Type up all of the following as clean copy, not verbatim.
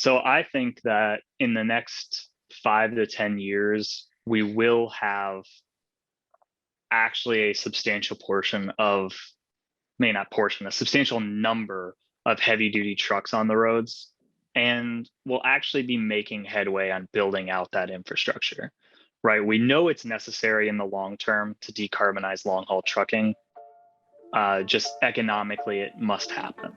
So I think that in the next 5 to 10 years, we will have actually a substantial portion of, may not portion, a substantial number of heavy duty trucks on the roads. And we'll actually be making headway on building out that infrastructure, right? We know it's necessary in the long term to decarbonize long haul trucking. Just economically, it must happen.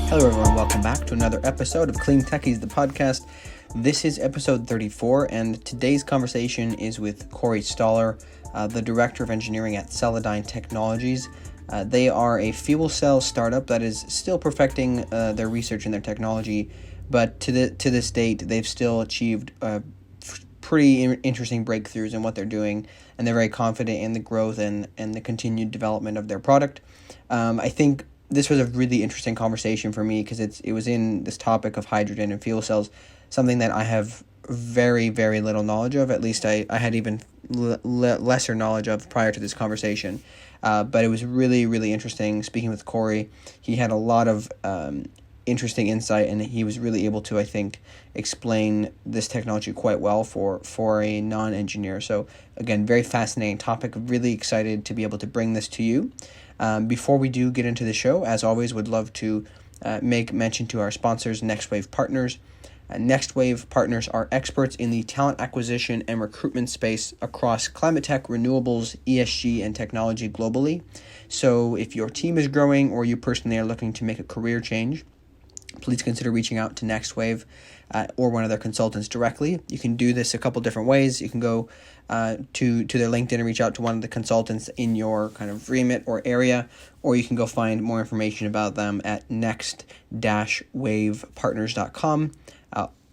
Hello, everyone. Welcome back to another episode of Clean Techies, the podcast. This is episode 34, and today's conversation is with Corey Stoller, the Director of Engineering at Celadyne Technologies. They are a fuel cell startup that is still perfecting their research and their technology, but to this date, they've still achieved pretty interesting breakthroughs in what they're doing, and they're very confident in the growth and the continued development of their product. I think this was a really interesting conversation for me because it was in this topic of hydrogen and fuel cells, something that I have very, very little knowledge of. At least I had even lesser knowledge of prior to this conversation. But it was really, really interesting speaking with Corey. He had a lot of interesting insight, and he was really able to, I think, explain this technology quite well for a non-engineer. So again, very fascinating topic. Really excited to be able to bring this to you. Before we do get into the show, as always, would love to make mention to our sponsors, NextWave Partners. NextWave Partners are experts in the talent acquisition and recruitment space across climate tech, renewables, ESG, and technology globally. So if your team is growing or you personally are looking to make a career change, please consider reaching out to NextWave or one of their consultants directly. You can do this a couple different ways. You can go to their LinkedIn and reach out to one of the consultants in your kind of remit or area, or you can go find more information about them at next-wavepartners.com.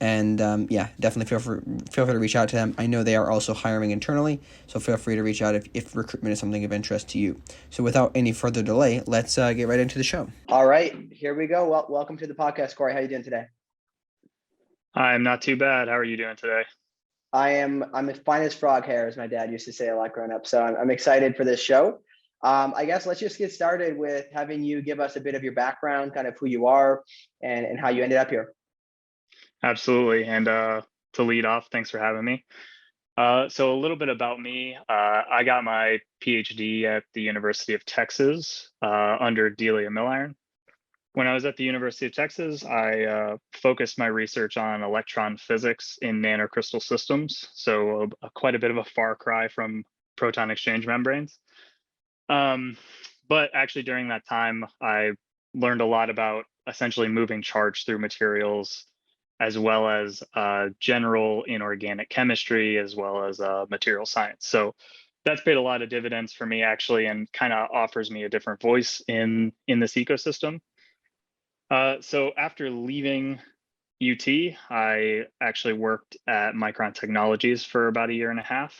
Definitely feel free to reach out to them. I know they are also hiring internally, so feel free to reach out if recruitment is something of interest to you. So without any further delay, let's get right into the show. All right, here we go. Well, welcome to the podcast, Corey. How are you doing today? I'm not too bad. How are you doing today? I'm as fine as frog hair, as my dad used to say a lot growing up. So I'm excited for this show. I guess let's just get started with having you give us a bit of your background, kind of who you are and how you ended up here. Absolutely. And to lead off, thanks for having me. So a little bit about me. I got my PhD at the University of Texas under Delia Milliron. When I was at the University of Texas, I focused my research on electron physics in nanocrystal systems. So quite a bit of a far cry from proton exchange membranes. But actually during that time, I learned a lot about essentially moving charge through materials, as well as general inorganic chemistry, as well as material science. So that's paid a lot of dividends for me, actually, and kind of offers me a different voice in this ecosystem. So after leaving UT, I actually worked at Micron Technologies for about a year and a half.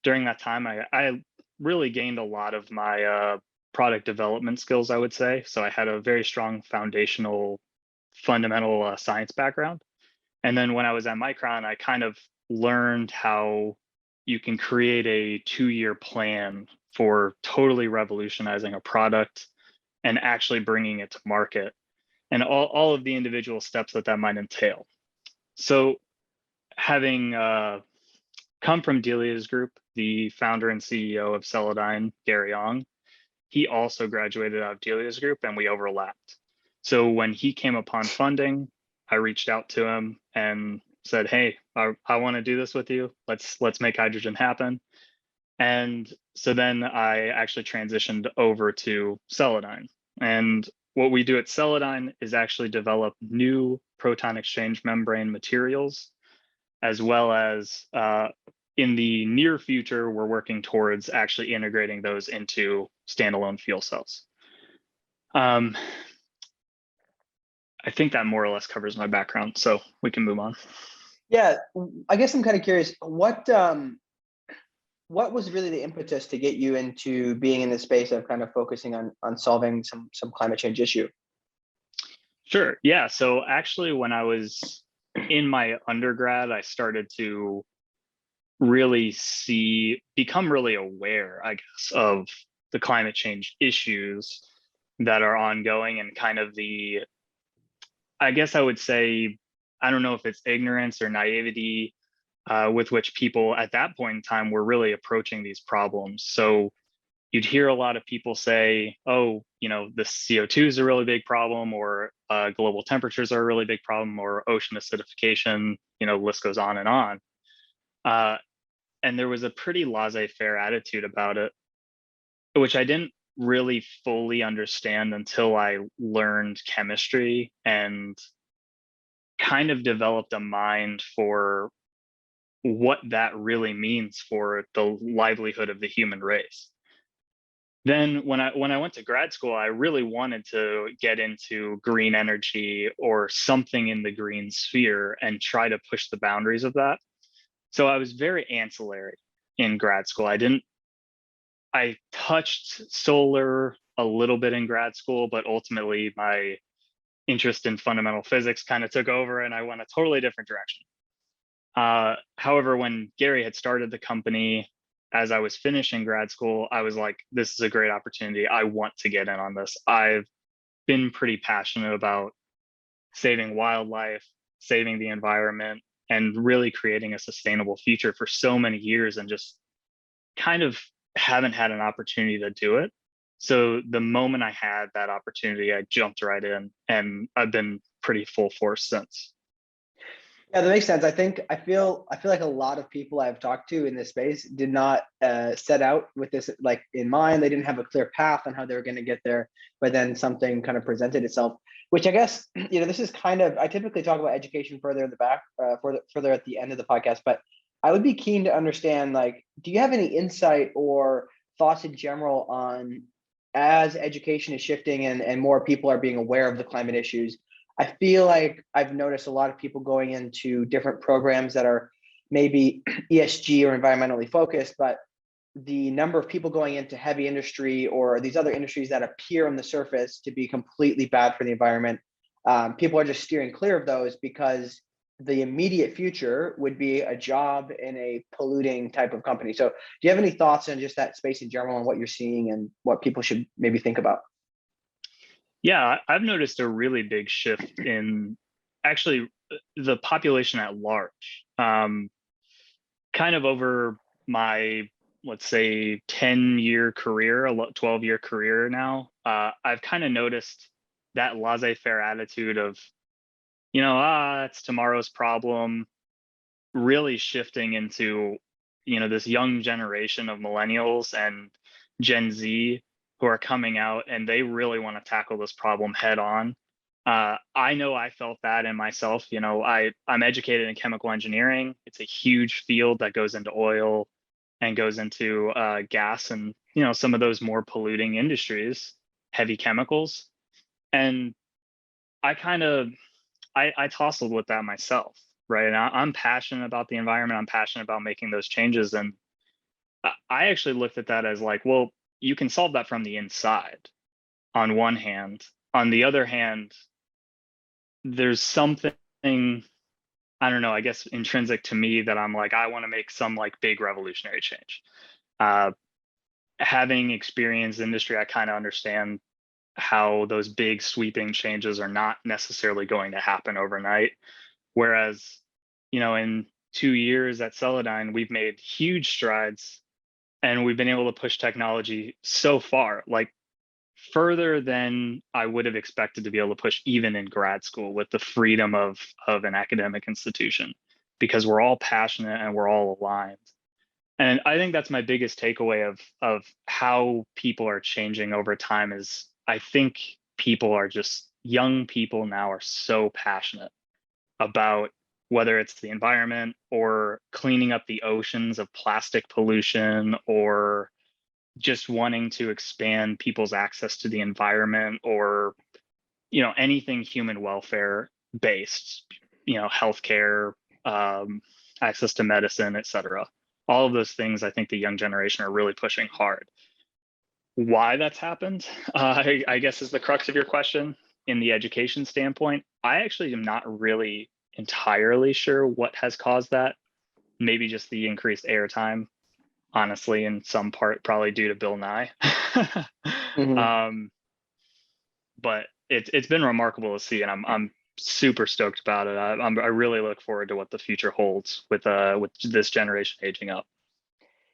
During that time, I really gained a lot of my product development skills, I would say. So I had a very strong fundamental science background. And then when I was at Micron, I kind of learned how you can create a 2-year plan for totally revolutionizing a product and actually bringing it to market, and all of the individual steps that might entail. So having come from Delia's group, the founder and CEO of Celadyne, Gary Ong, he also graduated out of Delia's group and we overlapped. So when he came upon funding, I reached out to him and said, hey, I want to do this with you. Let's make hydrogen happen. And so then I actually transitioned over to Celadyne. And what we do at Celadyne is actually develop new proton exchange membrane materials, as well as in the near future, we're working towards actually integrating those into standalone fuel cells. I think that more or less covers my background, so we can move on. Yeah, I guess I'm kind of curious, what was really the impetus to get you into being in the space of kind of focusing on solving some climate change issue? Sure. Yeah. So actually, when I was in my undergrad, I started to really become really aware, I guess, of the climate change issues that are ongoing, and kind of I guess I would say, I don't know if it's ignorance or naivety with which people at that point in time were really approaching these problems. So you'd hear a lot of people say, oh, the CO2 is a really big problem, or global temperatures are a really big problem, or ocean acidification, list goes on and on. And there was a pretty laissez-faire attitude about it, which I didn't really fully understand until I learned chemistry and kind of developed a mind for what that really means for the livelihood of the human race. Then when I went to grad school, I really wanted to get into green energy or something in the green sphere and try to push the boundaries of that. So I was very ancillary in grad school. I touched solar a little bit in grad school, but ultimately my interest in fundamental physics kind of took over and I went a totally different direction. However, when Gary had started the company, as I was finishing grad school, I was like, this is a great opportunity. I want to get in on this. I've been pretty passionate about saving wildlife, saving the environment, and really creating a sustainable future for so many years, and just kind of haven't had an opportunity to do it. So the moment I had that opportunity, I jumped right in, and I've been pretty full force since. Yeah, that makes sense. I feel like a lot of people I've talked to in this space did not set out with this like in mind. They didn't have a clear path on how they were going to get there, but then something kind of presented itself. Which I guess this is kind of, I typically talk about education further in the back, further at the end of the podcast. But I would be keen to understand, like, do you have any insight or thoughts in general on, as education is shifting and more people are being aware of the climate issues? I feel like I've noticed a lot of people going into different programs that are maybe ESG or environmentally focused, but the number of people going into heavy industry or these other industries that appear on the surface to be completely bad for the environment, people are just steering clear of those because the immediate future would be a job in a polluting type of company. So do you have any thoughts on just that space in general and what you're seeing and what people should maybe think about? Yeah, I've noticed a really big shift in actually the population at large. Kind of over my, let's say, 10-year career, 12-year career now, I've kind of noticed that laissez-faire attitude of, it's tomorrow's problem, really shifting into, this young generation of millennials and Gen Z who are coming out, and they really want to tackle this problem head on. I know I felt that in myself. I'm educated in chemical engineering. It's a huge field that goes into oil and goes into gas and some of those more polluting industries, heavy chemicals. And I kind of I tussled with that myself, right? And I'm passionate about the environment. I'm passionate about making those changes, and I actually looked at that as like, well, you can solve that from the inside on one hand. On the other hand, there's something, I don't know, I guess intrinsic to me that I'm like, I want to make some like big revolutionary change. Uh, Having experienced industry, I kind of understand how those big sweeping changes are not necessarily going to happen overnight. Whereas, in 2 years at Celadyne, we've made huge strides and we've been able to push technology so far, like further than I would have expected to be able to push even in grad school with the freedom of an academic institution, because we're all passionate and we're all aligned. And I think that's my biggest takeaway of how people are changing over time is I think young people now are so passionate about whether it's the environment or cleaning up the oceans of plastic pollution, or just wanting to expand people's access to the environment, or anything human welfare based, healthcare, access to medicine, etc. All of those things I think the young generation are really pushing hard. Why that's happened, I guess, is the crux of your question. In the education standpoint, I actually am not really entirely sure what has caused that. Maybe just the increased airtime, honestly, in some part probably due to Bill Nye. Mhm. um, but it's been remarkable to see, and I'm super stoked about it. I really look forward to what the future holds with this generation aging up.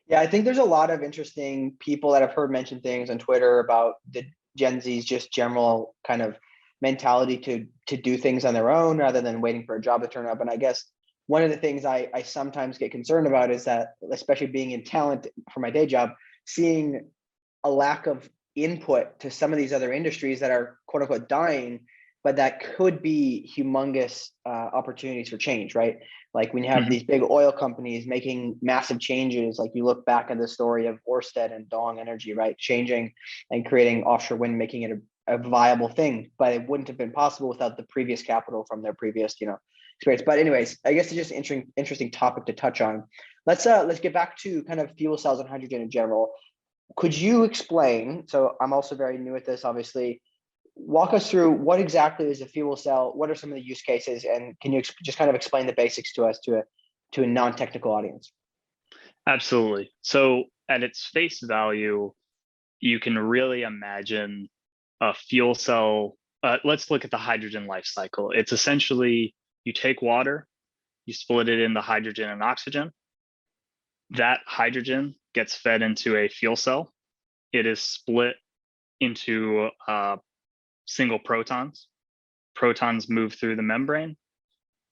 Yeah, I think there's a lot of interesting people that I've heard mention things on Twitter about the Gen Z's just general kind of mentality to do things on their own rather than waiting for a job to turn up. And I guess one of the things I sometimes get concerned about is that, especially being in talent for my day job, seeing a lack of input to some of these other industries that are quote unquote dying, but that could be humongous opportunities for change, right? Like when you have Mhm. these big oil companies making massive changes, like you look back at the story of Ørsted and Dong Energy, right? Changing and creating offshore wind, making it a viable thing, but it wouldn't have been possible without the previous capital from their previous, experience. But anyways, I guess it's just an interesting topic to touch on. Let's get back to kind of fuel cells and hydrogen in general. Could you explain? So I'm also very new at this, obviously. Walk us through what exactly is a fuel cell. What are some of the use cases, and can you just kind of explain the basics to us to a non-technical audience? Absolutely. So at its face value, you can really imagine a fuel cell. Let's look at the hydrogen life cycle. It's essentially you take water, you split it into hydrogen and oxygen. That hydrogen gets fed into a fuel cell. It is split into single protons. Protons move through the membrane.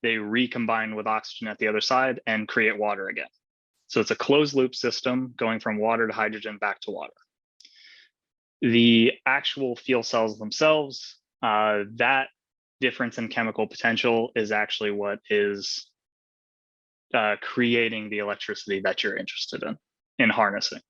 They recombine with oxygen at the other side and create water again. So it's a closed loop system going from water to hydrogen back to water. The actual fuel cells themselves, that difference in chemical potential is actually what is creating the electricity that you're interested in harnessing.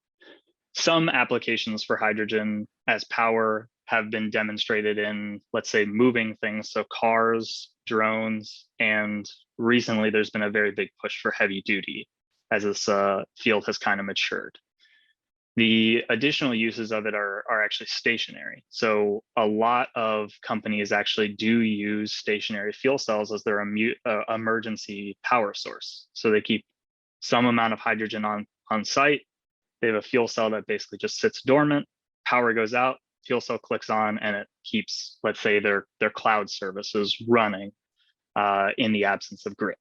Some applications for hydrogen as power have been demonstrated in, let's say, moving things, so cars, drones, and recently there's been a very big push for heavy duty as this field has kind of matured. The additional uses of it are actually stationary. So a lot of companies actually do use stationary fuel cells as their emergency power source. So they keep some amount of hydrogen on site. They have a fuel cell that basically just sits dormant, power goes out, fuel cell clicks on, and it keeps, let's say, their cloud services running in the absence of grid.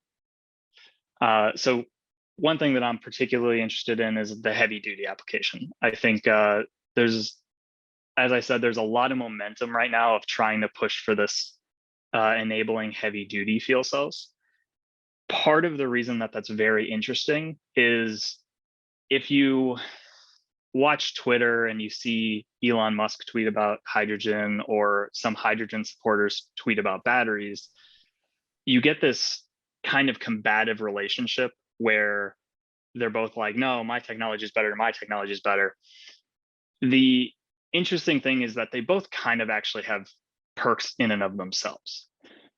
So one thing that I'm particularly interested in is the heavy duty application. I think there's, as I said, there's a lot of momentum right now of trying to push for this enabling heavy duty fuel cells. Part of the reason that that's very interesting is if you watch Twitter and you see Elon Musk tweet about hydrogen or some hydrogen supporters tweet about batteries, you get this kind of combative relationship where they're both like, no, my technology is better, my technology is better. The interesting thing is that they both kind of actually have perks in and of themselves.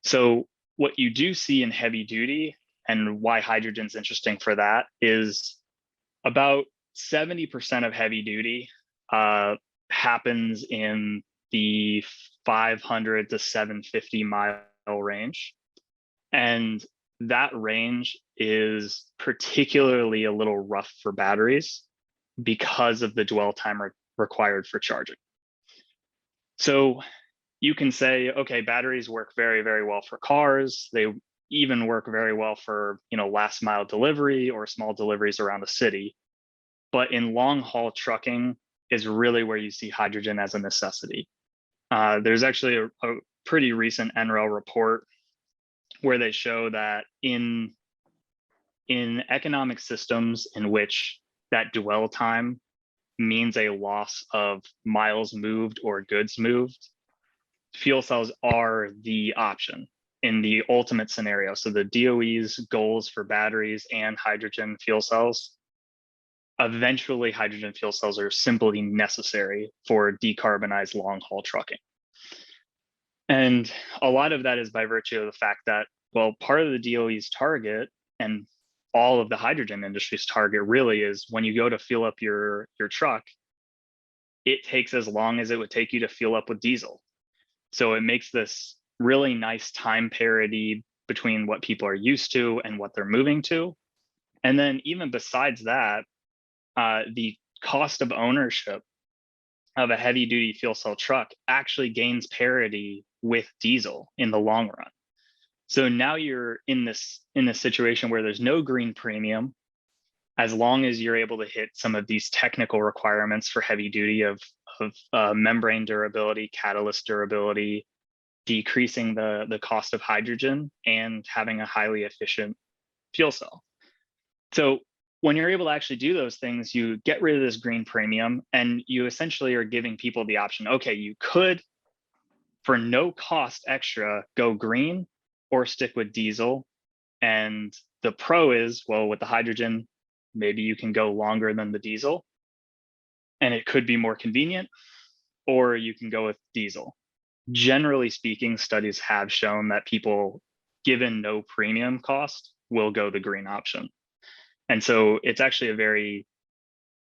So what you do see in heavy duty and why hydrogen's interesting for that is about 70% of heavy duty happens in the 500 to 750 mile range. And that range is particularly a little rough for batteries because of the dwell time required for charging. So you can say, okay, batteries work very, very well for cars. They even work very well for, last mile delivery or small deliveries around the city. But in long haul trucking is really where you see hydrogen as a necessity. There's actually a pretty recent NREL report where they show that in economic systems in which that dwell time means a loss of miles moved or goods moved, fuel cells are the option in the ultimate scenario. So the DOE's goals for batteries and hydrogen fuel cells, eventually hydrogen fuel cells are simply necessary for decarbonized long haul trucking. And a lot of that is by virtue of the fact that, well, part of the DOE's target and all of the hydrogen industry's target really is when you go to fuel up your truck, it takes as long as it would take you to fuel up with diesel. So it makes this really nice time parity between what people are used to and what they're moving to. And then even besides that, the cost of ownership of a heavy duty fuel cell truck actually gains parity with diesel in the long run. So now you're in this situation where there's no green premium, as long as you're able to hit some of these technical requirements for heavy duty of membrane durability, catalyst durability, decreasing the cost of hydrogen, and having a highly efficient fuel cell. So when you're able to actually do those things, you get rid of this green premium, and you essentially are giving people the option, okay, you could, for no cost extra, go green or stick with diesel. And the pro is, well, with the hydrogen, maybe you can go longer than the diesel and it could be more convenient, or you can go with diesel. Generally speaking, studies have shown that people, given no premium cost, will go the green option. And so it's actually a very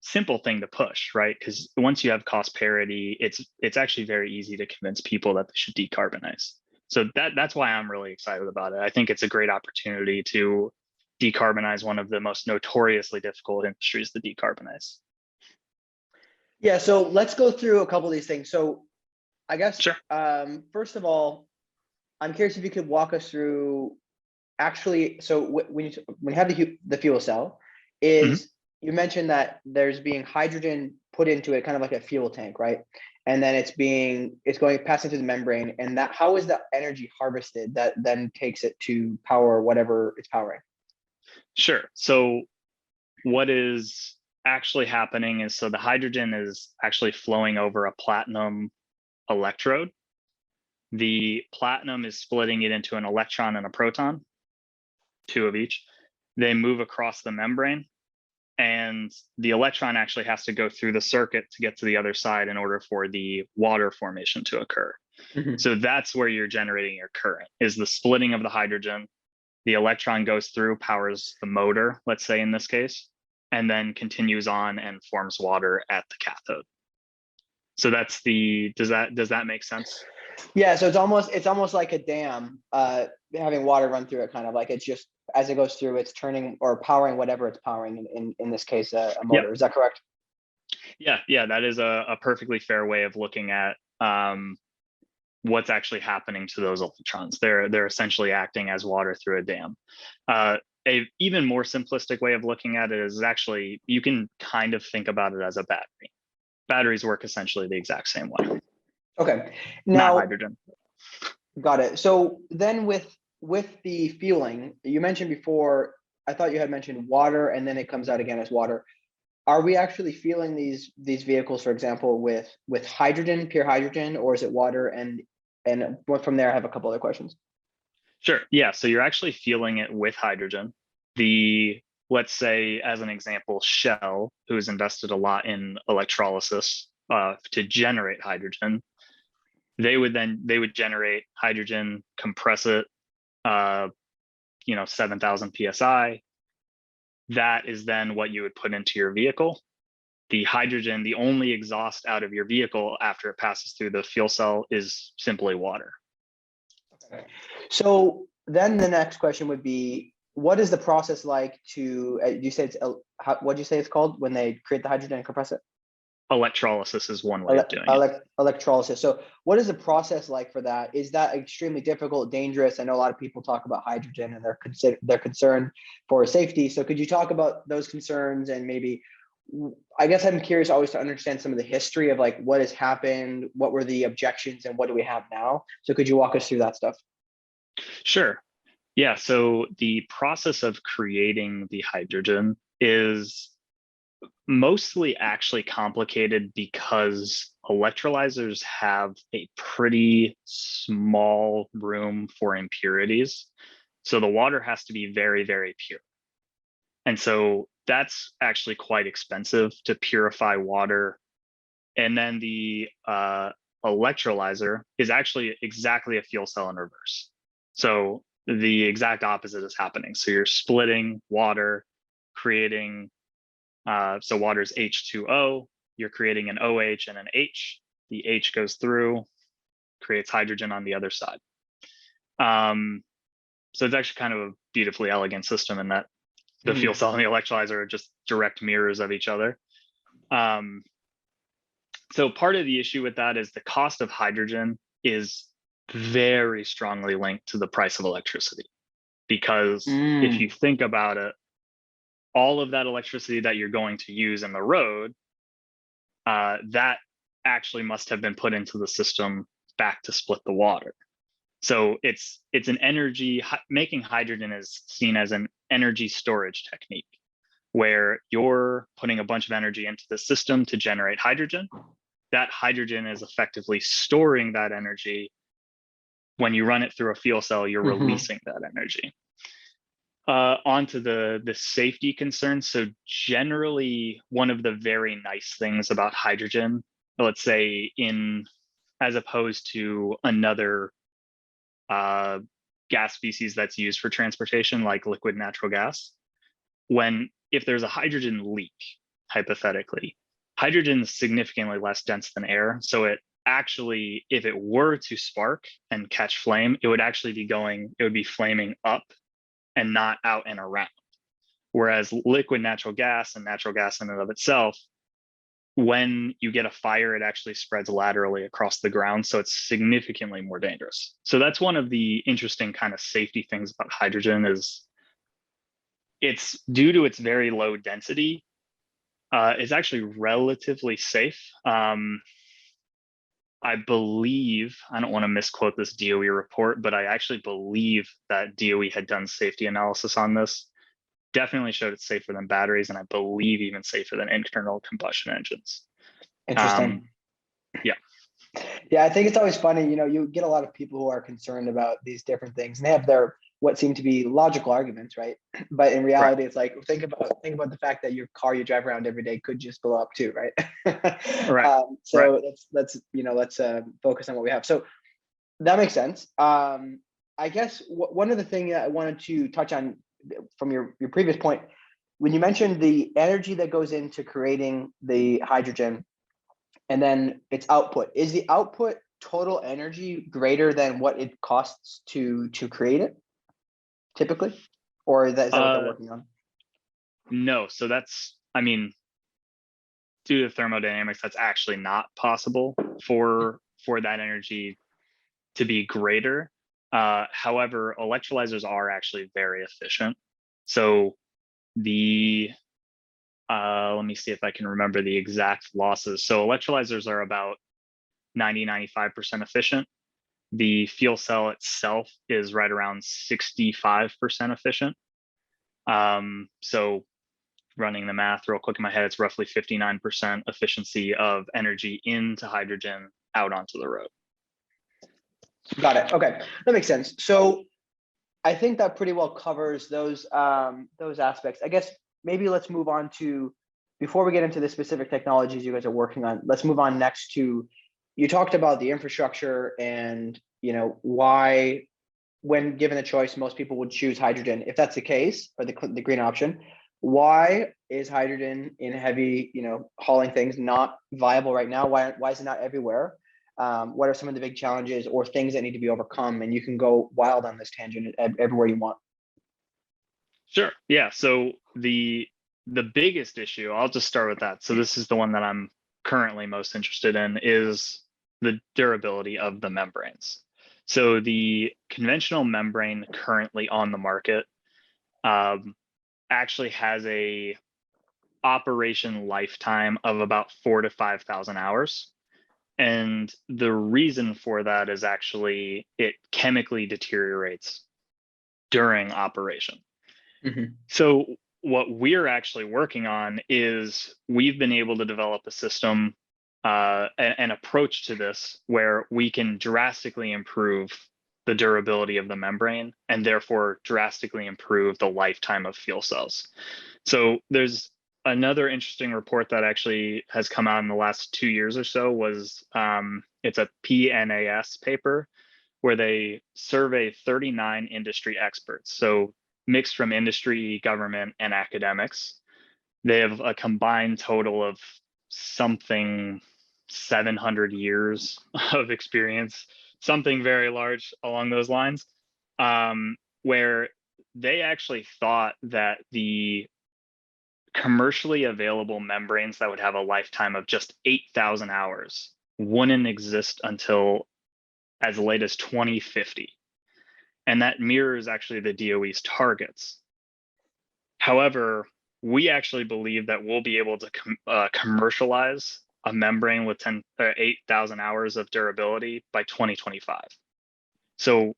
simple thing to push, right? Because once you have cost parity, it's actually very easy to convince people that they should decarbonize. So that's why I'm really excited about it. I think it's a great opportunity to decarbonize one of the most notoriously difficult industries to decarbonize. Yeah, so let's go through a couple of these things. So I guess, Sure. First of all, I'm curious if you could walk us through actually, so when you have the fuel cell, is you mentioned that there's being hydrogen put into it, kind of like a fuel tank, right? And then it's passing through the membrane, and that, how is the energy harvested that then takes it to power whatever it's powering? Sure. So what is actually happening is, so the hydrogen is actually flowing over a platinum electrode. The platinum is splitting it into an electron and a proton, two of each. They move across the membrane, and the electron actually has to go through the circuit to get to the other side in order for the water formation to occur. So that's where you're generating your current, is the splitting of the hydrogen. The electron goes through, powers the motor, let's say in this case, and then continues on and forms water at the cathode. So that's does that make sense? Yeah, so it's almost like a dam, having water run through it, kind of like it's just, as it goes through, it's turning or powering whatever it's powering, in this case, a motor. Yep. Is that correct? Yeah, that is a perfectly fair way of looking at what's actually happening to those electrons. They're essentially acting as water through a dam. A even more simplistic way of looking at it is, actually, you can kind of think about it as a battery. Batteries work essentially the exact same way. Okay. Not Now, hydrogen. got it. So then with the fueling, you mentioned before, I thought you had mentioned water, and then it comes out again as water. Are we actually fueling these vehicles, for example, with hydrogen, pure hydrogen, or is it water? And from there, I have a couple other questions. Sure. Yeah. So you're actually fueling it with hydrogen. Let's say, as an example, Shell, who has invested a lot in electrolysis to generate hydrogen, they would generate hydrogen, compress it, 7,000 psi. That is then what you would put into your vehicle. The hydrogen, the only exhaust out of your vehicle after it passes through the fuel cell, is simply water. Okay. So then the next question would be, what is the process like to, you say it's, what do you say it's called when they create the hydrogen and compress it? Electrolysis is one way of doing it. Electrolysis. So what is the process like for that? Is that extremely difficult, dangerous? I know a lot of people talk about hydrogen and they're concerned for safety. So could you talk about those concerns, and maybe, I guess I'm curious always to understand some of the history of like what has happened, what were the objections, and what do we have now? So could you walk us through that stuff? Sure. Yeah. So the process of creating the hydrogen is mostly actually complicated because electrolyzers have a pretty small room for impurities. So the water has to be very, very pure. And so that's actually quite expensive to purify water. And then the electrolyzer is actually exactly a fuel cell in reverse. So the exact opposite is happening. So you're splitting water, creating, so water is H2O, you're creating an OH and an H. The H goes through, creates hydrogen on the other side. So it's actually kind of a beautifully elegant system in that the fuel cell and the electrolyzer are just direct mirrors of each other. So part of the issue with that is the cost of hydrogen is very strongly linked to the price of electricity. Because if you Mm. think about it, all of that electricity that you're going to use in the road, that actually must have been put into the system back to split the water. So it's an energy, making hydrogen is seen as an energy storage technique where you're putting a bunch of energy into the system to generate hydrogen. That hydrogen is effectively storing that energy. When you run it through a fuel cell, you're releasing that energy. Onto the safety concerns. So generally, one of the very nice things about hydrogen, let's say as opposed to another gas species that's used for transportation, like liquid natural gas, if there's a hydrogen leak, hypothetically, hydrogen is significantly less dense than air. So it actually, if it were to spark and catch flame, it would be flaming up and not out and around. Whereas liquid natural gas and natural gas in and of itself, when you get a fire, it actually spreads laterally across the ground. So it's significantly more dangerous. So that's one of the interesting kind of safety things about hydrogen is it's due to its very low density, it's actually relatively safe. I believe, I don't want to misquote this DOE report, but I actually believe that DOE had done safety analysis on this. Definitely showed it's safer than batteries, and I believe even safer than internal combustion engines. Interesting. Yeah. Yeah, I think it's always funny, you get a lot of people who are concerned about these different things and they have their what seem to be logical arguments, right? But in reality, Right. it's like think about the fact that your car you drive around every day could just blow up too, right? Right. Right. So let's focus on what we have. So that makes sense. I guess one of the things that I wanted to touch on from your previous point, when you mentioned the energy that goes into creating the hydrogen and then its output, is the output total energy greater than what it costs to create it typically, or is that what they're working on? No. So due to thermodynamics, that's actually not possible for that energy to be greater. However, electrolyzers are actually very efficient. So let me see if I can remember the exact losses. So electrolyzers are about 95% efficient. The fuel cell itself is right around 65% efficient. So running the math real quick in my head, it's roughly 59% efficiency of energy into hydrogen out onto the road. Got it. Okay, that makes sense. So I think that pretty well covers those aspects. I guess maybe let's move on to, before we get into the specific technologies you guys are working on, let's move on next to, you talked about the infrastructure and why, when given the choice, most people would choose hydrogen. If that's the case, or the green option, why is hydrogen in heavy, hauling things not viable right now? Why is it not everywhere? What are some of the big challenges or things that need to be overcome? And you can go wild on this tangent everywhere you want. Sure. Yeah. So the biggest issue, I'll just start with that. So this is the one that I'm currently most interested in, is the durability of the membranes. So the conventional membrane currently on the market actually has a operation lifetime of about 4,000 to 5,000 hours. And the reason for that is actually it chemically deteriorates during operation. Mm-hmm. So what we're actually working on is we've been able to develop a system, an approach to this where we can drastically improve the durability of the membrane and therefore drastically improve the lifetime of fuel cells. So there's another interesting report that actually has come out in the last 2 years or so it's a PNAS paper where they survey 39 industry experts. So mixed from industry, government, and academics. They have a combined total of something 700 years of experience, something very large along those lines, where they actually thought that the commercially available membranes that would have a lifetime of just 8,000 hours wouldn't exist until as late as 2050. And that mirrors actually the DOE's targets. However, we actually believe that we'll be able to commercialize a membrane with 8,000 hours of durability by 2025. So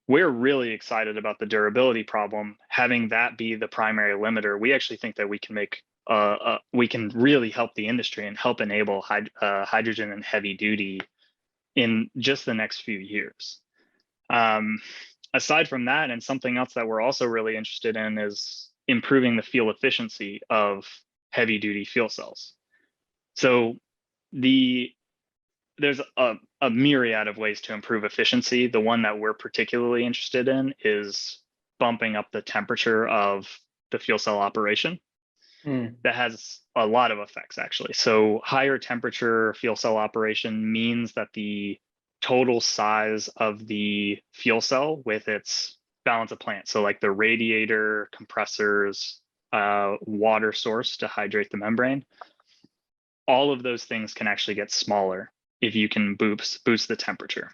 we're really excited about the durability problem. Having that be the primary limiter, we actually think that we can make we can really help the industry and help enable hydrogen and heavy duty in just the next few years. Aside from that, and something else that we're also really interested in is improving the fuel efficiency of heavy duty fuel cells. So there's a myriad of ways to improve efficiency. The one that we're particularly interested in is bumping up the temperature of the fuel cell operation. That has a lot of effects, actually. So higher temperature fuel cell operation means that the total size of the fuel cell with its balance of plant, so like the radiator, compressors, water source to hydrate the membrane, all of those things can actually get smaller if you can boost the temperature.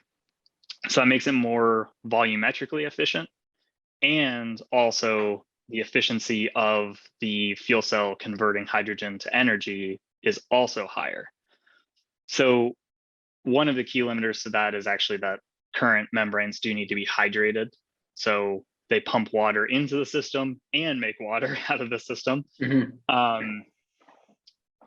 So that makes it more volumetrically efficient, and also the efficiency of the fuel cell converting hydrogen to energy is also higher. So one of the key limiters to that is actually that current membranes do need to be hydrated. So they pump water into the system and make water out of the system.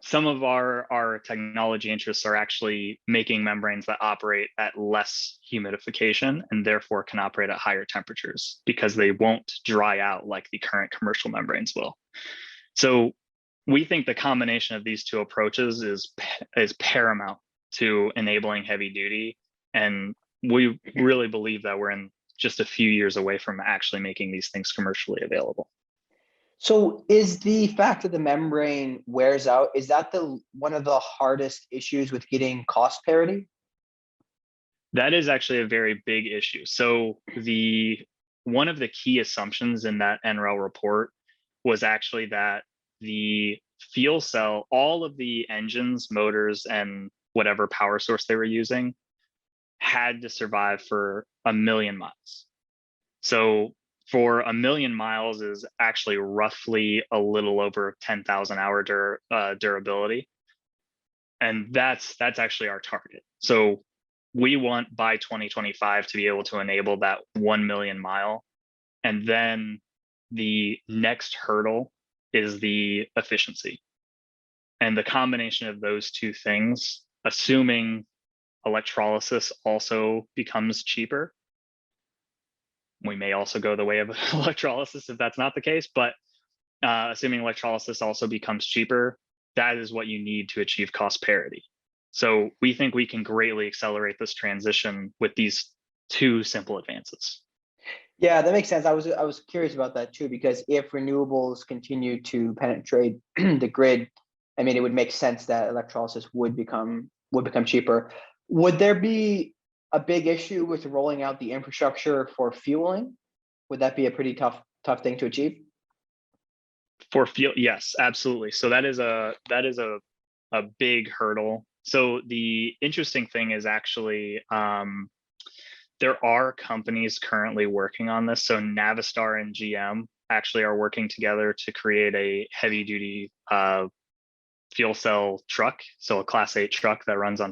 Some of our technology interests are actually making membranes that operate at less humidification and therefore can operate at higher temperatures because they won't dry out like the current commercial membranes will. So we think the combination of these two approaches is paramount to enabling heavy duty. And we really believe that we're in just a few years away from actually making these things commercially available. So is the fact that the membrane wears out, is that one of the hardest issues with getting cost parity? That is actually a very big issue. So one of the key assumptions in that NREL report was actually that the fuel cell, all of the engines, motors, and whatever power source they were using had to survive for 1 million miles. So for 1 million miles is actually roughly a little over 10,000 hour durability. And that's actually our target. So we want by 2025 to be able to enable that 1 million mile. And then the next hurdle is the efficiency. And the combination of those two things, assuming electrolysis also becomes cheaper, we may also go the way of electrolysis if that's not the case, but assuming electrolysis also becomes cheaper, that is what you need to achieve cost parity. So we think we can greatly accelerate this transition with these two simple advances. Yeah, that makes sense. I was curious about that too, because if renewables continue to penetrate the grid, I mean, it would make sense that electrolysis would become cheaper. Would there be a big issue with rolling out the infrastructure for fueling? Would that be a pretty tough thing to achieve? For fuel, yes, absolutely. So that is a big hurdle. So the interesting thing is actually there are companies currently working on this. So Navistar and GM actually are working together to create a heavy duty fuel cell truck. So a Class 8 truck that runs with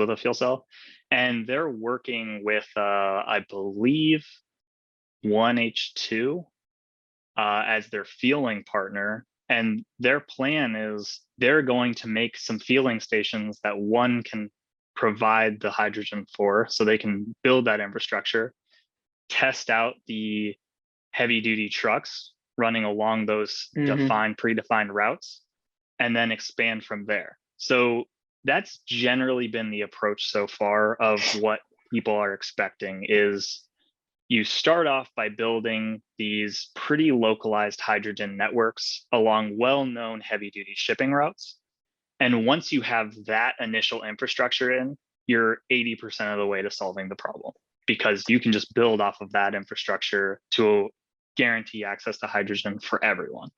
a fuel cell. And they're working with, I believe, 1H2 as their fueling partner. And their plan is they're going to make some fueling stations that one can provide the hydrogen for, so they can build that infrastructure, test out the heavy duty trucks running along those predefined routes, and then expand from there. So that's generally been the approach so far of what people are expecting is you start off by building these pretty localized hydrogen networks along well-known heavy-duty shipping routes. And once you have that initial infrastructure in, you're 80% of the way to solving the problem, because you can just build off of that infrastructure to guarantee access to hydrogen for everyone.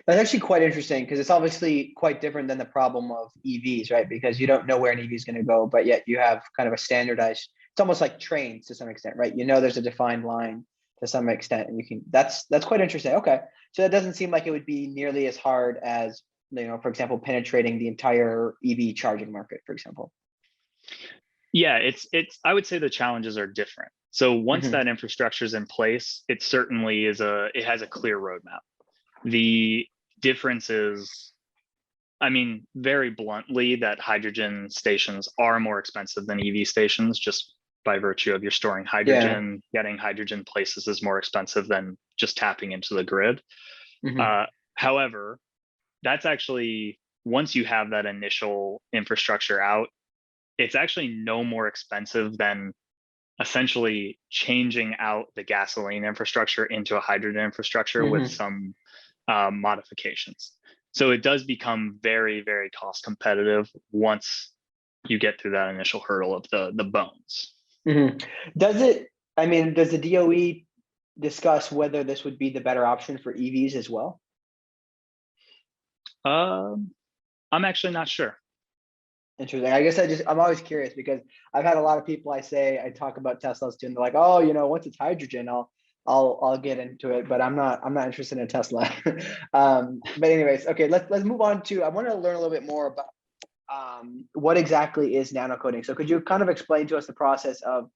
That's actually quite interesting because it's obviously quite different than the problem of EVs, right? Because you don't know where an EV is going to go, but yet you have kind of a standardized. It's almost like trains to some extent, right? You know, there's a defined line to some extent, and you can. That's quite interesting. Okay, so that doesn't seem like it would be nearly as hard as, for example, penetrating the entire EV charging market, for example. Yeah, it's I would say the challenges are different. So once Hmm. that infrastructure is in place, it certainly it has a clear roadmap. The difference is, I mean, very bluntly, that hydrogen stations are more expensive than EV stations just by virtue of you're storing Yeah. hydrogen. Getting hydrogen places is more expensive than just tapping into the grid. Hmm. However, that's actually, once you have that initial infrastructure out, it's actually no more expensive than essentially changing out the gasoline infrastructure into a hydrogen infrastructure with Hmm. some modifications. So it does become very, very cost competitive once you get through that initial hurdle of the bones. Hmm. Does it? I mean, does the DOE discuss whether this would be the better option for EVs as well? Um, I'm actually not sure. Interesting. I guess I'm always curious because I've had a lot of people I talk about Teslas to, and they're like, oh, once it's hydrogen, I'll get into it, but I'm not interested in Tesla. But anyways, okay, let's move on to, I want to learn a little bit more about what exactly is nanocoating. So could you kind of explain to us the process of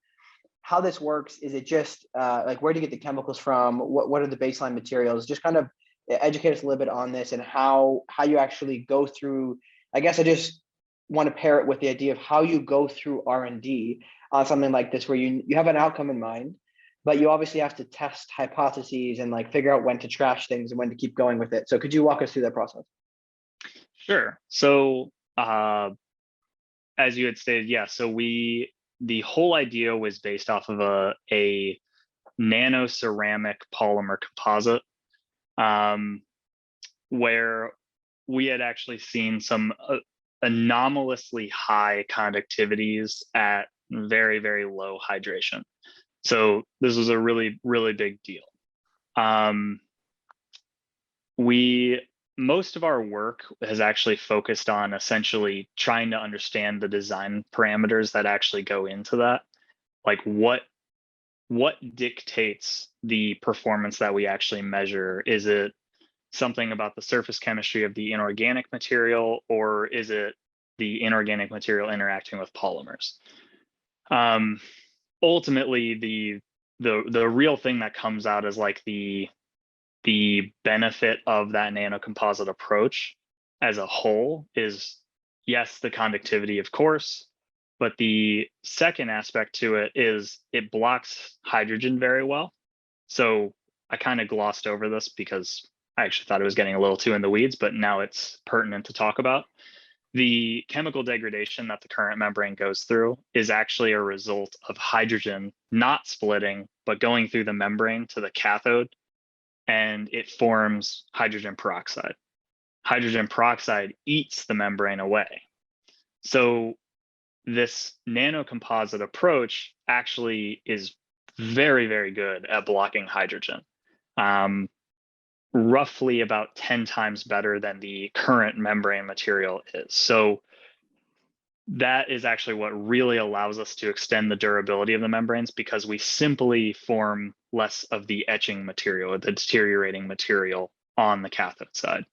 how this works? Is it just like, where do you get the chemicals from? What are the baseline materials? Just kind of educate us a little bit on this and how you actually go through. I guess I just want to pair it with the idea of how you go through R&D on something like this, where you have an outcome in mind, but you obviously have to test hypotheses and like figure out when to trash things and when to keep going with it. So could you walk us through that process? Sure. So as you had stated, yeah. So the whole idea was based off of a nano ceramic polymer composite, um, where we had actually seen some anomalously high conductivities at very, very low hydration. So this was a really, really big deal. Um, we Most of our work has actually focused on essentially trying to understand the design parameters that actually go into that. Like what dictates the performance that we actually measure? Is it something about the surface chemistry of the inorganic material, or is it the inorganic material interacting with polymers? Um, Ultimately, the real thing that comes out is like the benefit of that nanocomposite approach as a whole is, yes, the conductivity, of course, but the second aspect to it is it blocks hydrogen very well. So I kind of glossed over this because I actually thought it was getting a little too in the weeds, but now it's pertinent to talk about. The chemical degradation that the current membrane goes through is actually a result of hydrogen not splitting, but going through the membrane to the cathode, and it forms hydrogen peroxide. Hydrogen peroxide eats the membrane away. So this nanocomposite approach actually is very, very good at blocking hydrogen. Um, Roughly about 10 times better than the current membrane material is. So that is actually what really allows us to extend the durability of the membranes, because we simply form less of the etching material or the deteriorating material on the cathode side.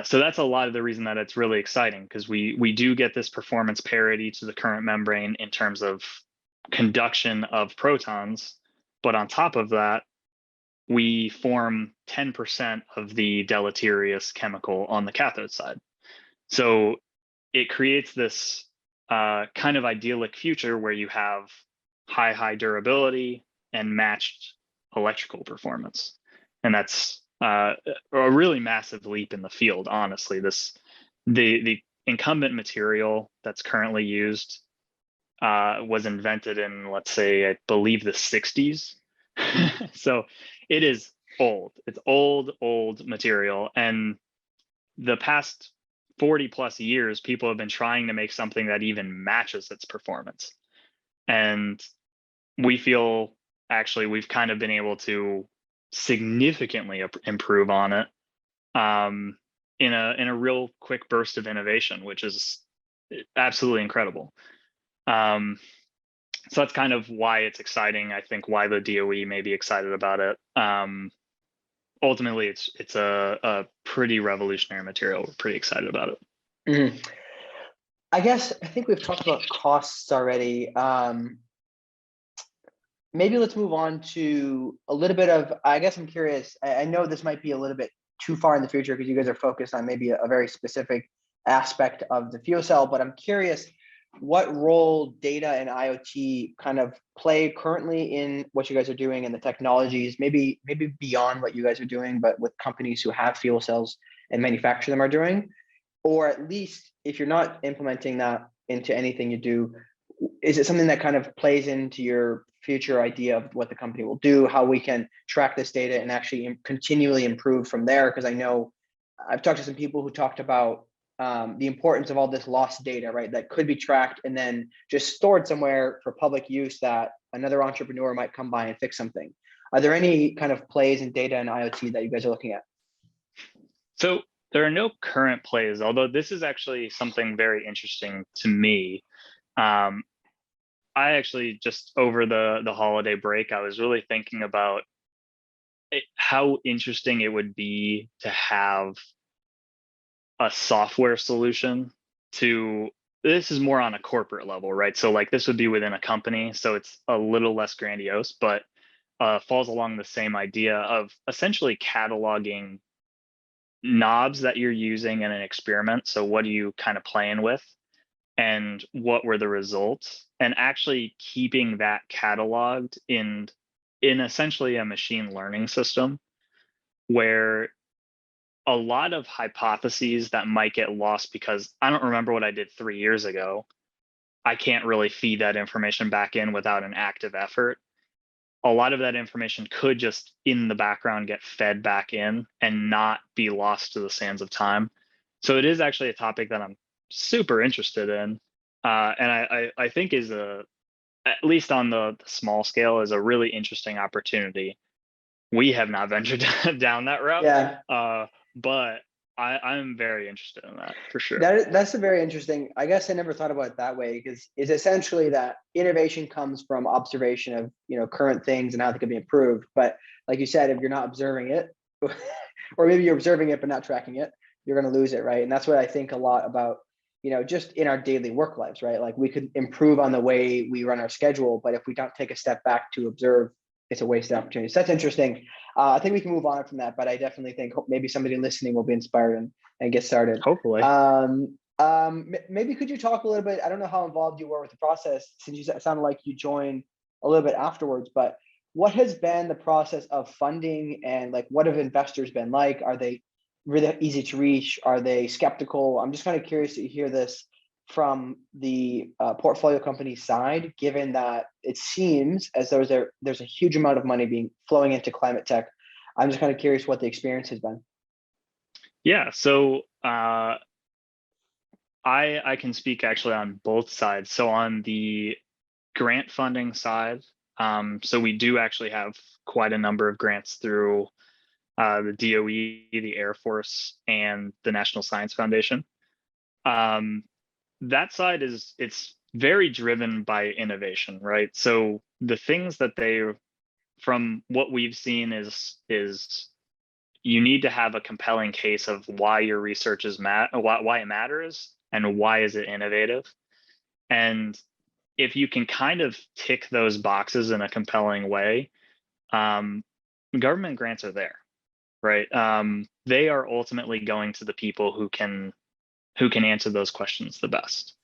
So that's a lot of the reason that it's really exciting, because we do get this performance parity to the current membrane in terms of conduction of protons, but on top of that, we form 10% of the deleterious chemical on the cathode side. So it creates this kind of idyllic future where you have high durability and matched electrical performance. And that's a really massive leap in the field, honestly. The incumbent material that's currently used was invented in, let's say, I believe the 60s. So it is old. It's old material. And the past 40 plus years, people have been trying to make something that even matches its performance. And we feel actually we've kind of been able to significantly improve on it in a real quick burst of innovation, which is absolutely incredible. So that's kind of why it's exciting. I think why the DOE may be excited about it. Ultimately, it's a pretty revolutionary material. We're pretty excited about it. Mm-hmm. I guess I think we've talked about costs already. Maybe let's move on to a little bit of, I guess I'm curious, I know this might be a little bit too far in the future because you guys are focused on maybe a very specific aspect of the fuel cell, but I'm curious what role data and IoT kind of play currently in what you guys are doing and the technologies, maybe beyond what you guys are doing, but with companies who have fuel cells and manufacture them are doing, or at least if you're not implementing that into anything you do, is it something that kind of plays into your future idea of what the company will do, how we can track this data and actually continually improve from there? Because I know I've talked to some people who talked about the importance of all this lost data, right? That could be tracked and then just stored somewhere for public use that another entrepreneur might come by and fix something. Are there any kind of plays in data and IoT that you guys are looking at? So there are no current plays, although this is actually something very interesting to me. I actually just over the holiday break, I was really thinking about how interesting it would be to have a software solution to this is more on a corporate level, right? So like this would be within a company, so it's a little less grandiose, but falls along the same idea of essentially cataloging knobs that you're using in an experiment. So what are you kind of playing with? And what were the results, and actually keeping that cataloged in essentially a machine learning system where a lot of hypotheses that might get lost because I don't remember what I did 3 years ago, I can't really feed that information back in without an active effort. A lot of that information could just in the background get fed back in and not be lost to the sands of time. So it is actually a topic that I'm super interested in, and I think is at least on the small scale is a really interesting opportunity. We have not ventured down that route, Yeah. but I'm very interested in that for sure. That's a very interesting. I guess I never thought about it that way because it's essentially that innovation comes from observation of current things and how they can be improved. But like you said, if you're not observing it, or maybe you're observing it but not tracking it, you're going to lose it, right? And that's what I think a lot about. Just in our daily work lives, right? Like we could improve on the way we run our schedule, but if we don't take a step back to observe, it's a wasted opportunity. So that's interesting. I think we can move on from that, but I definitely think maybe somebody listening will be inspired and get started. Hopefully. Maybe could you talk a little bit? I don't know how involved you were with the process since you sounded like you joined a little bit afterwards, but what has been the process of funding and like what have investors been like? Are they really easy to reach? Are they skeptical? I'm just kind of curious to hear this from the portfolio company side, given that it seems as though there's a huge amount of money being flowing into climate tech. I'm just kind of curious what the experience has been. Yeah, so I can speak actually on both sides. So on the grant funding side, so we do actually have quite a number of grants through the DOE, the Air Force, and the National Science Foundation. That side it's very driven by innovation, right? So the things that from what we've seen is you need to have a compelling case of why your research is why it matters and why is it innovative. And if you can kind of tick those boxes in a compelling way, government grants are there, right? They are ultimately going to the people who can answer those questions the best.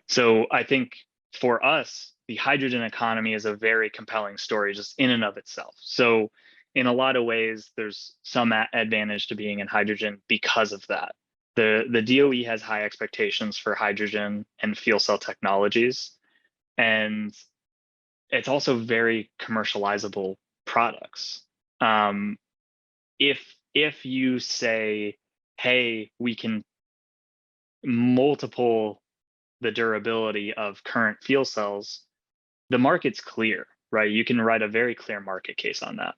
So I think for us, the hydrogen economy is a very compelling story just in and of itself. So in a lot of ways, there's some advantage to being in hydrogen because of that. The DOE has high expectations for hydrogen and fuel cell technologies, and it's also very commercializable products. If you say, hey, we can multiple the durability of current fuel cells, the market's clear, right? You can write a very clear market case on that.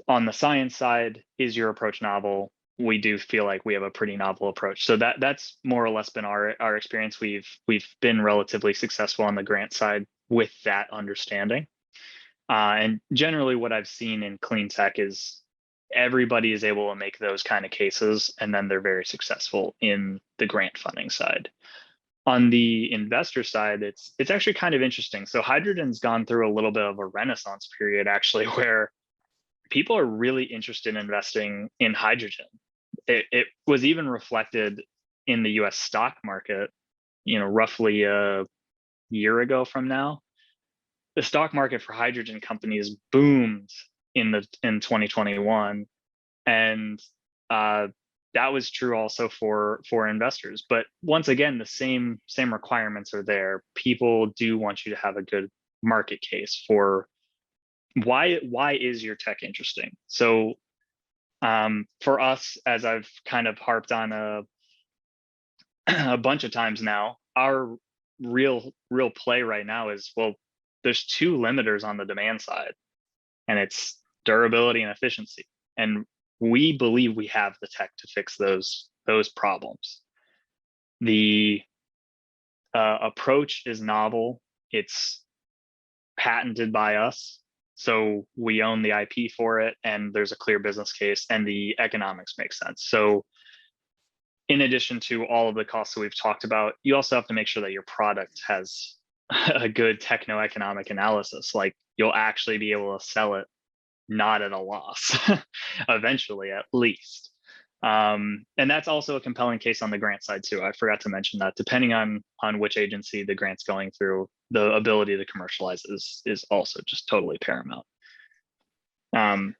On the science side, is your approach novel? We do feel like we have a pretty novel approach. So that's more or less been our experience. We've been relatively successful on the grant side with that understanding. And generally what I've seen in clean tech is everybody is able to make those kind of cases, and then they're very successful in the grant funding side. On the investor side, it's actually kind of interesting. So hydrogen's gone through a little bit of a renaissance period, actually, where people are really interested in investing in hydrogen. It was even reflected in the US stock market, roughly a year ago from now. The stock market for hydrogen companies boomed in 2021. And that was true also for investors. But once again, the same requirements are there. People do want you to have a good market case for why is your tech interesting. So for us, as I've kind of harped on a bunch of times now, our real play right now is, well, there's two limiters on the demand side, and it's durability and efficiency. And we believe we have the tech to fix those problems. The approach is novel. It's patented by us, so we own the IP for it, and there's a clear business case, and the economics make sense. So in addition to all of the costs that we've talked about, you also have to make sure that your product has a good techno-economic analysis. Like, you'll actually be able to sell it not at a loss, eventually, at least. And that's also a compelling case on the grant side too. I forgot to mention that depending on which agency the grant's going through, the ability to commercialize is also just totally paramount.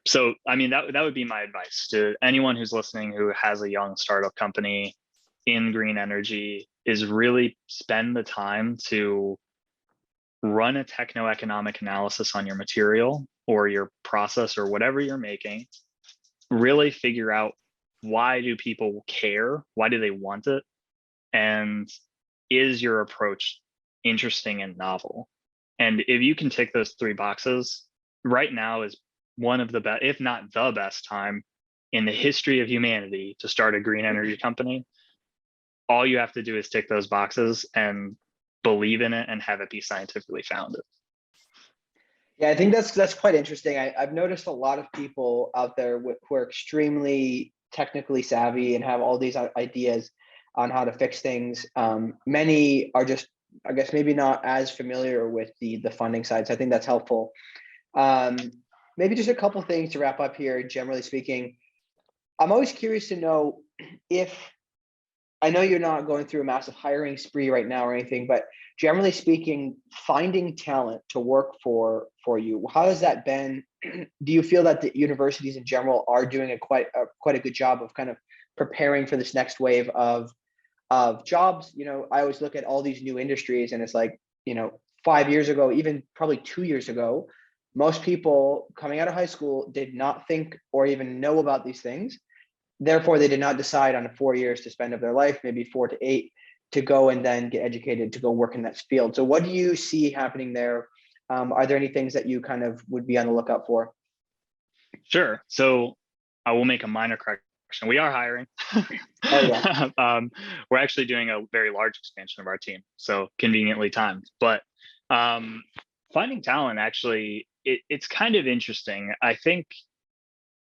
So I mean, that would be my advice to anyone who's listening who has a young startup company in green energy, is really spend the time to run a techno-economic analysis on your material or your process or whatever you're making. Really figure out, why do people care? Why do they want it? And is your approach interesting and novel? And if you can tick those three boxes, right now is one of the best, if not the best time in the history of humanity to start a green energy company. All you have to do is tick those boxes and believe in it and have it be scientifically founded. Yeah, I think that's quite interesting. I've noticed a lot of people out there who are extremely technically savvy and have all these ideas on how to fix things. Many are just, I guess, maybe not as familiar with the funding side. So I think that's helpful. Maybe just a couple things to wrap up here. Generally speaking, I'm always curious to know if, I know you're not going through a massive hiring spree right now or anything, but generally speaking, finding talent to work for you, how has that been? Do you feel that the universities in general are doing quite a good job of kind of preparing for this next wave of jobs? I always look at all these new industries, and it's like, 5 years ago, even probably 2 years ago, most people coming out of high school did not think or even know about these things. Therefore, they did not decide on 4 years to spend of their life, maybe 4 to 8, to go and then get educated to go work in that field. So what do you see happening there? Are there any things that you kind of would be on the lookout for? Sure. So I will make a minor correction. We are hiring. Oh, yeah. We're actually doing a very large expansion of our team, so conveniently timed. But finding talent, actually, it's kind of interesting. I think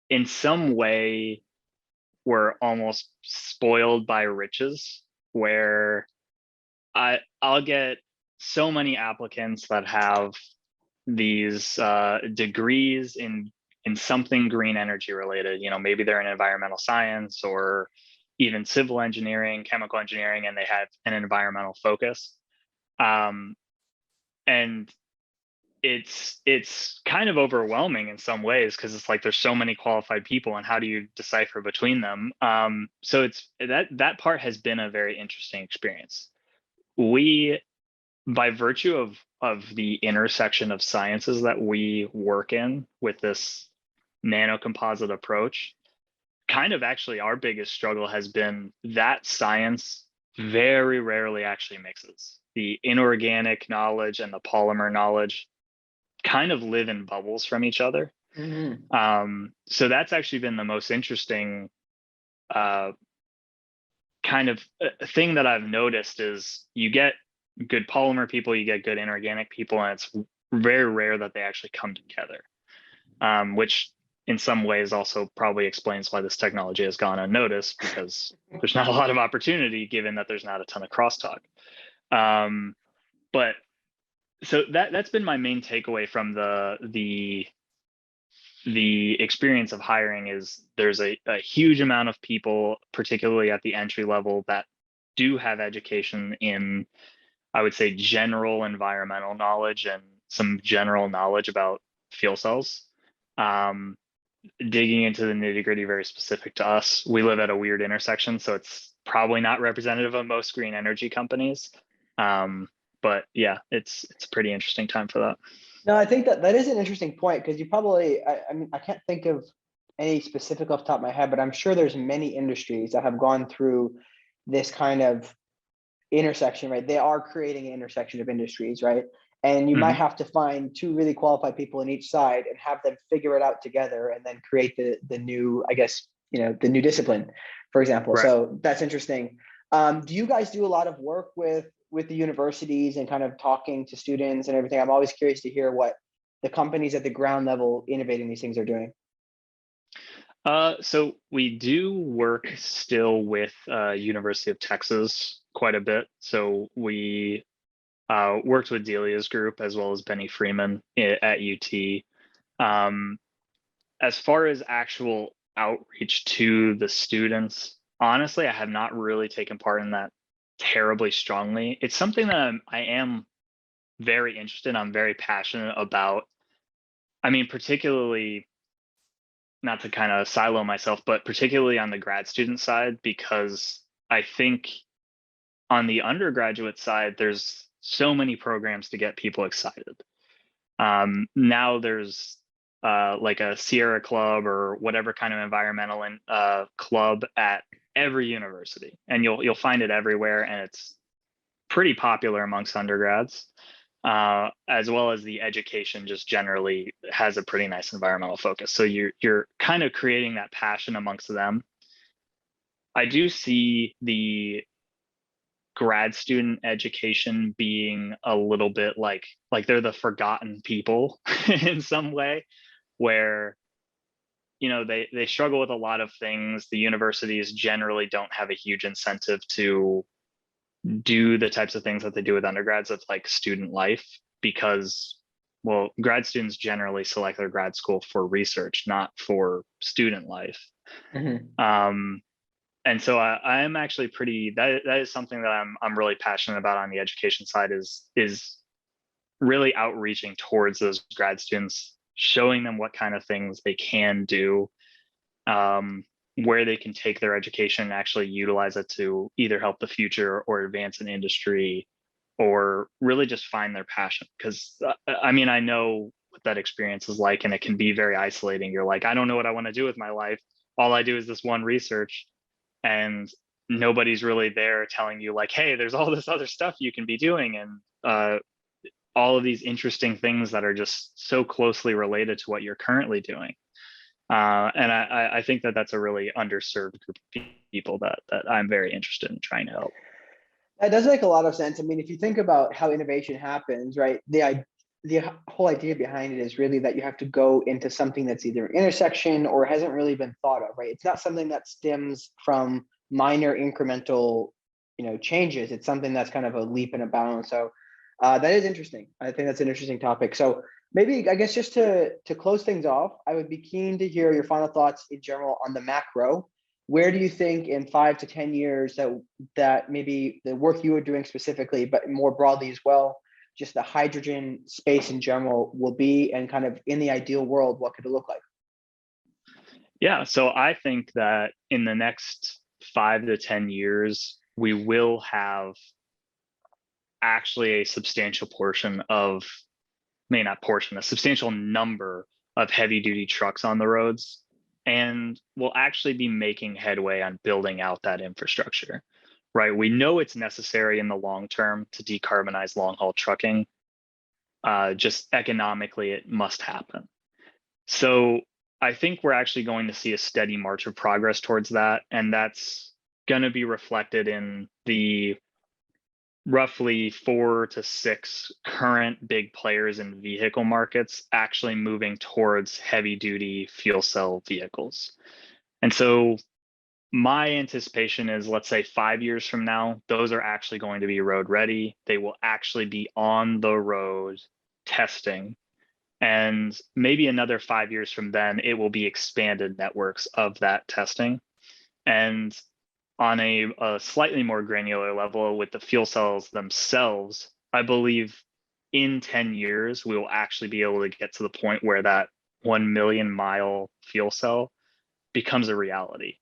in some way we're almost spoiled by riches, where I'll get so many applicants that have these degrees in something green energy related. Maybe they're in environmental science or even civil engineering, chemical engineering, and they have an environmental focus. And it's kind of overwhelming in some ways, because it's like there's so many qualified people, and how do you decipher between them? So it's that part has been a very interesting experience. We, by virtue of the intersection of sciences that we work in with this nanocomposite approach, kind of actually our biggest struggle has been that science very rarely actually mixes. The inorganic knowledge and the polymer knowledge kind of live in bubbles from each other. So that's actually been the most interesting kind of thing that I've noticed is you get good polymer people, you get good inorganic people, and it's very rare that they actually come together, which in some ways also probably explains why this technology has gone unnoticed, because there's not a lot of opportunity given that there's not a ton of crosstalk. But so that's been my main takeaway from the experience of hiring is there's a huge amount of people, particularly at the entry level, that do have education in, I would say, general environmental knowledge and some general knowledge about fuel cells. Digging into the nitty gritty, very specific to us. We live at a weird intersection, so it's probably not representative of most green energy companies. But yeah, it's a pretty interesting time for that. No, I think that is an interesting point, because you probably, I mean, I can't think of any specific off the top of my head, but I'm sure there's many industries that have gone through this kind of intersection, right? They are creating an intersection of industries, right? And you might have to find two really qualified people in each side and have them figure it out together and then create the new, I guess, the new discipline, for example. Right. So that's interesting. Do you guys do a lot of work with the universities and kind of talking to students and everything? I'm always curious to hear what the companies at the ground level innovating these things are doing. So we do work still with University of Texas quite a bit. So we worked with Delia's group as well as Benny Freeman at UT. As far as actual outreach to the students, honestly, I have not really taken part in that terribly strongly. It's something that I am very interested in. I'm very passionate about. I mean, particularly, not to kind of silo myself, but particularly on the grad student side, because I think on the undergraduate side, there's so many programs to get people excited. Now there's like a Sierra Club or whatever kind of environmental club at every university, and you'll find it everywhere, and it's pretty popular amongst undergrads, as well as the education just generally has a pretty nice environmental focus. So you're kind of creating that passion amongst them. I do see the grad student education being a little bit like they're the forgotten people in some way, where they struggle with a lot of things. The universities generally don't have a huge incentive to do the types of things that they do with undergrads of like student life, because, well, grad students generally select their grad school for research, not for student life. And so I am actually that is something that I'm really passionate about on the education side, is really outreaching towards those grad students, showing them what kind of things they can do, where they can take their education and actually utilize it to either help the future or advance an industry, or really just find their passion. Because I mean, I know what that experience is like, and it can be very isolating. You're like, I don't know what I want to do with my life. All I do is this one research, and nobody's really there telling you like, hey, there's all this other stuff you can be doing, and all of these interesting things that are just so closely related to what you're currently doing. And I think that that's a really underserved group of people that I'm very interested in trying to help. That does make a lot of sense. I mean, if you think about how innovation happens, right? The whole idea behind it is really that you have to go into something that's either an intersection or hasn't really been thought of, right? It's not something that stems from minor incremental, changes. It's something that's kind of a leap and a bound. So that is interesting. I think that's an interesting topic. So maybe, I guess, just to close things off, I would be keen to hear your final thoughts in general on the macro. Where do you think in 5 to 10 years that maybe the work you are doing specifically, but more broadly as well, just the hydrogen space in general will be, and kind of in the ideal world, what could it look like? Yeah, so I think that in the next 5 to 10 years, we will have actually a substantial a substantial number of heavy duty trucks on the roads, and we'll actually be making headway on building out that infrastructure, right? We know it's necessary in the long term to decarbonize long haul trucking. Just economically, it must happen. So I think we're actually going to see a steady march of progress towards that. And that's going to be reflected in the roughly 4 to 6 current big players in vehicle markets actually moving towards heavy duty fuel cell vehicles. And so my anticipation is, let's say 5 years from now, those are actually going to be road ready. They will actually be on the road testing. And maybe another 5 years from then, it will be expanded networks of that testing. And on a slightly more granular level with the fuel cells themselves, I believe in 10 years, we will actually be able to get to the point where that 1 million mile fuel cell becomes a reality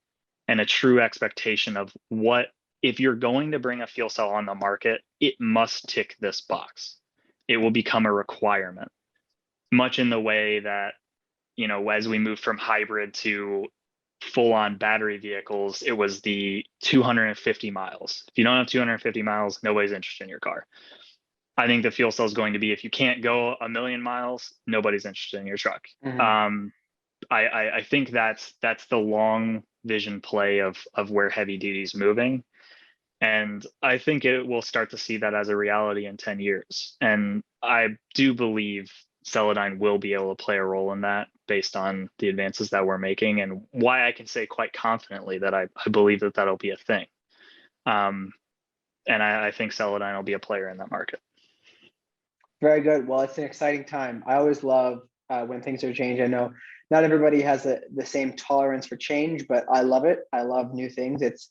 and a true expectation of what, if you're going to bring a fuel cell on the market, it must tick this box. It will become a requirement, much in the way that, as we move from hybrid to full on battery vehicles, it was the 250 miles. If you don't have 250 miles, nobody's interested in your car. I think the fuel cell is going to be, if you can't go 1 million miles, nobody's interested in your truck. Mm-hmm. I think that's the long vision play of where heavy duty is moving. And I think it will start to see that as a reality in 10 years. And I do believe Celadyne will be able to play a role in that based on the advances that we're making, and why I can say quite confidently that I believe that that'll be a thing. And I think Celadyne will be a player in that market. Very good. Well, it's an exciting time. I always love when things are changing. I know not everybody has the same tolerance for change, but I love it. I love new things. It's,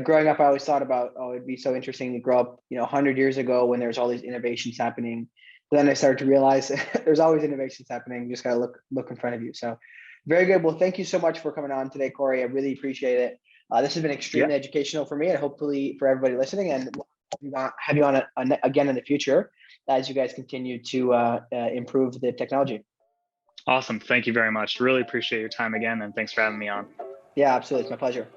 growing up, I always thought about, oh, it'd be so interesting to grow up, 100 years ago when there's all these innovations happening. But then I started to realize there's always innovations happening. You just got to look in front of you. So very good. Well, thank you so much for coming on today, Corey. I really appreciate it. This has been extremely educational for me and hopefully for everybody listening. And we'll have you on again in the future as you guys continue to improve the technology. Awesome. Thank you very much. Really appreciate your time again. And thanks for having me on. Yeah, absolutely. It's my pleasure.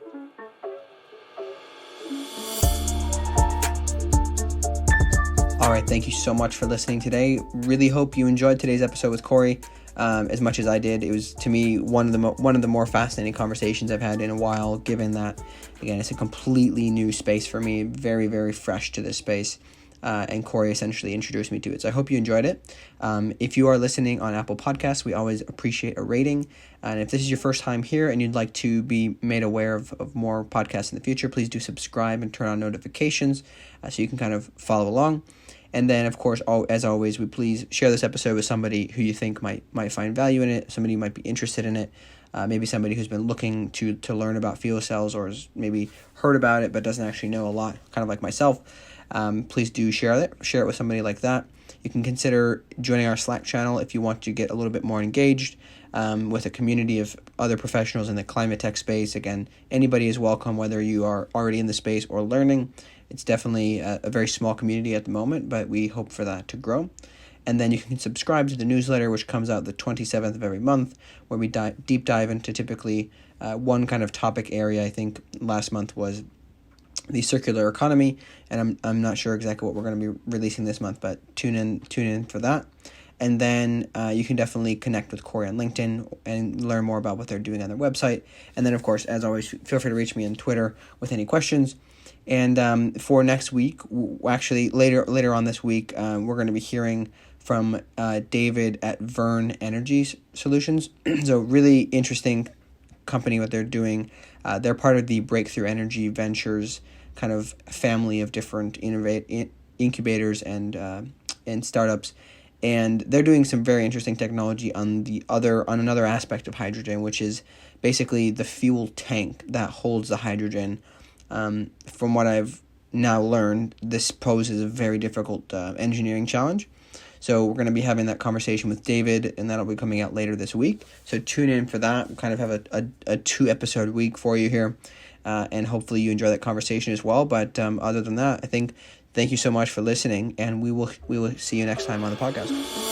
All right, thank you so much for listening today. Really hope you enjoyed today's episode with Corey as much as I did. It was, to me, one of the more fascinating conversations I've had in a while, given that, again, it's a completely new space for me, very, very fresh to this space. And Corey essentially introduced me to it. So I hope you enjoyed it. If you are listening on Apple Podcasts, we always appreciate a rating. And if this is your first time here and you'd like to be made aware of more podcasts in the future, please do subscribe and turn on notifications so you can kind of follow along. And then, of course, as always, we please share this episode with somebody who you think might find value in it, somebody who might be interested in it, maybe somebody who's been looking to learn about fuel cells or has maybe heard about it but doesn't actually know a lot, kind of like myself. Please do share it with somebody like that. You can consider joining our Slack channel if you want to get a little bit more engaged with a community of other professionals in the climate tech space. Again, anybody is welcome, whether you are already in the space or learning. It's definitely a very small community at the moment, but we hope for that to grow. And then you can subscribe to the newsletter, which comes out the 27th of every month, where we deep dive into typically one kind of topic area. I think last month was the circular economy, and I'm not sure exactly what we're going to be releasing this month, but tune in for that. And then you can definitely connect with Corey on LinkedIn and learn more about what they're doing on their website. And then, of course, as always, feel free to reach me on Twitter with any questions. And for next week, actually later on this week, we're going to be hearing from David at Vern Energy Solutions. So really interesting company, what they're doing. They're part of the Breakthrough Energy Ventures kind of family of different incubators and startups. And they're doing some very interesting technology on another aspect of hydrogen, which is basically the fuel tank that holds the hydrogen. From what I've now learned, this poses a very difficult engineering challenge. So we're going to be having that conversation with David, and that'll be coming out later this week. So tune in for that. We'll kind of have a 2-episode week for you here, and hopefully you enjoy that conversation as well. But other than that, I think thank you so much for listening, and we will see you next time on the podcast.